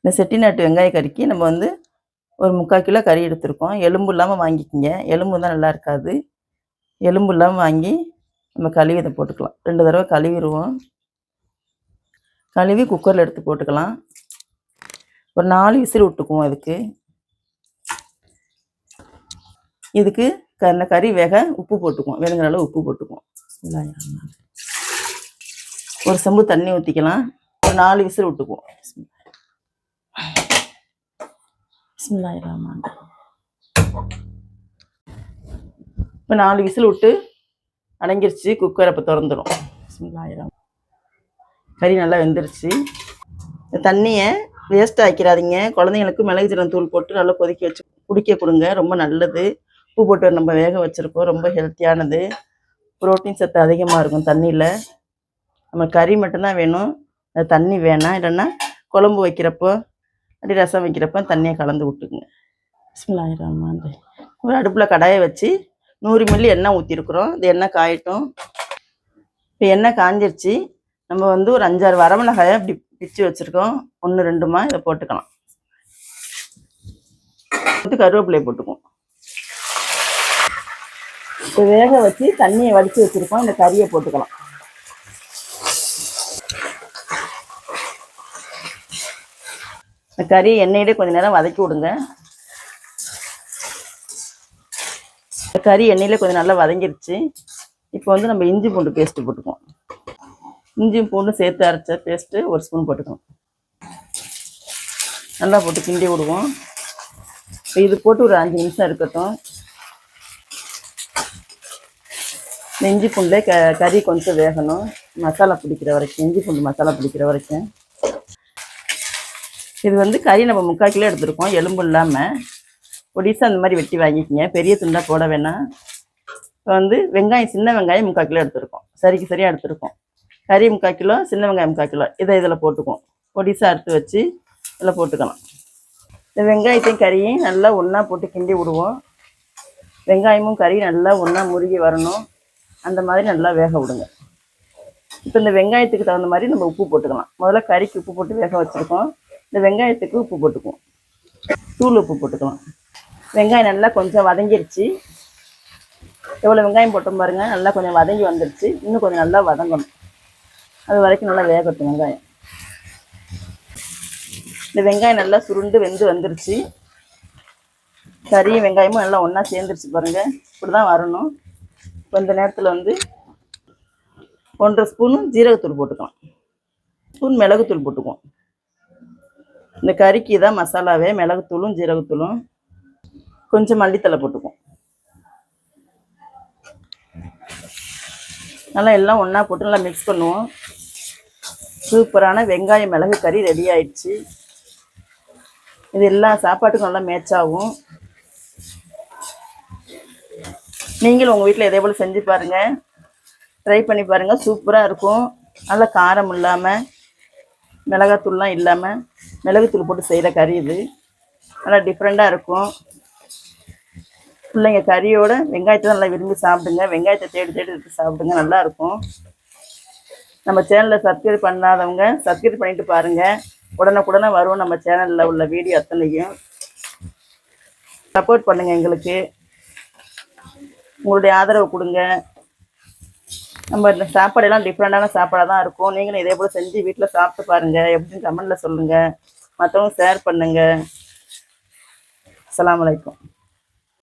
இந்த செட்டிநாட்டு வெங்காய கறிக்கு நம்ம வந்து ஒரு 3/4 கிலோ கறி எடுத்திருக்கோம். எலும்பு இல்லாமல் வாங்கிக்கோங்க. எலும்பு தான் நல்லா இருக்காது. எலும்பு இல்லாமல் வாங்கி நம்ம கழுவி இதை போட்டுக்கலாம். 2 தடவை கழுவிடுவோம். கழுவி குக்கரில் எடுத்து போட்டுக்கலாம். ஒரு 4 விசில் விட்டுக்குவோம். இதுக்கு இந்த கறி வேக உப்பு போட்டுக்குவோம். வேணுங்கிற அளவு உப்பு போட்டுக்குவோம். ஒரு செம்பு தண்ணி ஊற்றிக்கலாம். ஒரு 4 விசில் விட்டுக்குவோம். பிஸ்மில்லாஹிர்ரஹ்மான். இப்போ 4 விசில் விட்டு அடங்கிருச்சு. குக்கரை இப்போ திறந்துடும். பிஸ்மில்லாஹிர்ரஹ்மான். கறி நல்லா வெந்துருச்சு. இந்த தண்ணியை வேஸ்ட் ஆக்கிடாதீங்க. குழந்தைங்களுக்கு மிளகு ஜீரகம் தூள் போட்டு நல்லா கொதிக்க வச்சு குடிக்க கொடுங்க. ரொம்ப நல்லது. உப்பு போட்டு நம்ம வேக வச்சுருக்கோம். ரொம்ப ஹெல்த்தியானது. புரோட்டீன் சத்து அதிகமாக இருக்கும் தண்ணியில். நம்ம கறி மட்டும்தான் வேணும். அது தண்ணி வேணாம். இல்லைன்னா குழம்பு வைக்கிறப்போ அப்படி ரசம் வைக்கிறப்போ தண்ணியை கலந்து விட்டுக்குங்க. பிஸ்மில்லாஹிர்ரஹ்மான். ஒரு அடுப்பில் கடாயை வச்சு 100 மில்லி எண்ணெய் ஊற்றிருக்குறோம். இந்த எண்ணெய் காயட்டும். இப்போ எண்ணெய் காஞ்சிருச்சு. நம்ம வந்து ஒரு 5-6 வரமிளகாயை அப்படி பிச்சு வச்சுருக்கோம். 1 2மா இதை போட்டுக்கலாம். கருவேப்பிலையை போட்டுக்குவோம். இப்போ வேக வச்சு தண்ணியை வடித்து வச்சுருக்கோம். இந்த கறியை போட்டுக்கலாம். இந்த கறி எண்ணெயிலே கொஞ்சம் நேரம் வதக்கி விடுங்க. இந்த கறி எண்ணெயிலே கொஞ்சம் நல்லா வதங்கிருச்சு. இப்போ வந்து நம்ம இஞ்சி பூண்டு பேஸ்ட்டு போட்டுக்குவோம். இஞ்சி பூண்டு சேர்த்து அரைச்ச பேஸ்ட்டு 1 ஸ்பூன் போட்டுக்குவோம். நல்லா போட்டு கிண்டி விடுவோம். இப்போ இது போட்டு ஒரு 5 நிமிஷம் இருக்கட்டும். இந்த இஞ்சி பூண்டுலே கறி கொஞ்சம் வேகணும். மசாலா பிடிக்கிற வரைக்கும், இஞ்சி பூண்டு மசாலா பிடிக்கிற வரைக்கும். இது வந்து கறி நம்ம 3/4 கிலோ எடுத்துருக்கோம். எலும்பு இல்லாமல் பொடிசாக அந்த மாதிரி வெட்டி வாங்கிக்கிங்க. பெரிய துண்டாக போட வேணாம். இப்போ வந்து வெங்காயம், சின்ன வெங்காயம் 3/4 கிலோ எடுத்துருக்கோம். சரியாக எடுத்துருக்கோம். கறி 3/4 கிலோ, சின்ன வெங்காயம் 3/4 கிலோ. இதில் போட்டுக்குவோம். பொடிசாக அறுத்து வச்சு இதில் போட்டுக்கலாம். இந்த வெங்காயத்தையும் கறியும் நல்லா ஒன்றா போட்டு கிண்டி விடுவோம். வெங்காயமும் கறி நல்லா ஒன்றா முருகி வரணும். அந்த மாதிரி நல்லா வேக விடுங்க. இப்போ இந்த வெங்காயத்துக்கு தகுந்த மாதிரி நம்ம உப்பு போட்டுக்கலாம். முதல்ல கறிக்கு உப்பு போட்டு வேக வச்சுருக்கோம். இந்த வெங்காயத்துக்கு உப்பு போட்டுக்குவோம். தூள் உப்பு போட்டுக்கலாம். வெங்காயம் நல்லா கொஞ்சம் வதங்கிருச்சு. எவ்வளோ வெங்காயம் போட்டோம் பாருங்கள். நல்லா கொஞ்சம் வதங்கி வந்துருச்சு. இன்னும் கொஞ்சம் நல்லா வதங்கணும். அது வரைக்கும் நல்லா வேகட்டும் வெங்காயம். இந்த வெங்காயம் நல்லா சுருண்டு வெந்து வந்துருச்சு. கறியும் வெங்காயமும் நல்லா ஒன்றா சேர்ந்துருச்சு பாருங்கள். இப்படி தான் வரணும். இப்போ இந்த நேரத்தில் வந்து 1 ஸ்பூனு ஜீரகத்தூள் போட்டுக்கலாம். ஸ்பூன் மிளகுத்தூள் போட்டுக்குவோம். இந்த கறிக்கு தான் மசாலாவே, மிளகுத்தூளும் ஜீரகத்தூளும். கொஞ்சம் மல்லித்தலை போட்டுக்குவோம். நல்லா எல்லாம் ஒன்றா போட்டு நல்லா மிக்ஸ் பண்ணுவோம். சூப்பரான வெங்காய மிளகு கறி ரெடி ஆயிடுச்சு. இது எல்லா சாப்பாட்டுக்கும் நல்லா மேட்ச் ஆகும். நீங்களும் உங்கள் வீட்டில் இதே போல் செஞ்சு பாருங்கள். ட்ரை பண்ணி பாருங்கள். சூப்பராக இருக்கும். நல்லா காரம் இல்லாமல், மிளகாத்தூள்லாம் இல்லாமல் மிளகுத்தூள் போட்டு செய்கிற கறி இது. நல்லா டிஃப்ரெண்ட்டாக இருக்கும். பிள்ளைங்க கறியோட வெங்காயத்தை நல்லா விரும்பி சாப்பிடுங்க. வெங்காயத்தை தேடி எடுத்து சாப்பிடுங்க. நல்லாயிருக்கும். நம்ம சேனலில் சப்ஸ்கிரைப் பண்ணாதவங்க சப்ஸ்கிரைப் பண்ணிட்டு பாருங்கள். உடனுக்குடனே வரும் நம்ம சேனலில் உள்ள வீடியோ அத்தனையும். சப்போர்ட் பண்ணுங்கள். எங்களுக்கு உங்களுடைய ஆதரவு கொடுங்க. நம்ம இந்த சாப்பாடெல்லாம் டிஃப்ரெண்டான சாப்பாடாக தான் இருக்கும். நீங்களும் இதே போல் செஞ்சு வீட்டில் சாப்பிட்டு பாருங்கள். எப்படின்னு கமெண்டில் சொல்லுங்கள். மற்றவங்க ஷேர் பண்ணுங்கள். அஸ்ஸலாமு அலைக்கும்.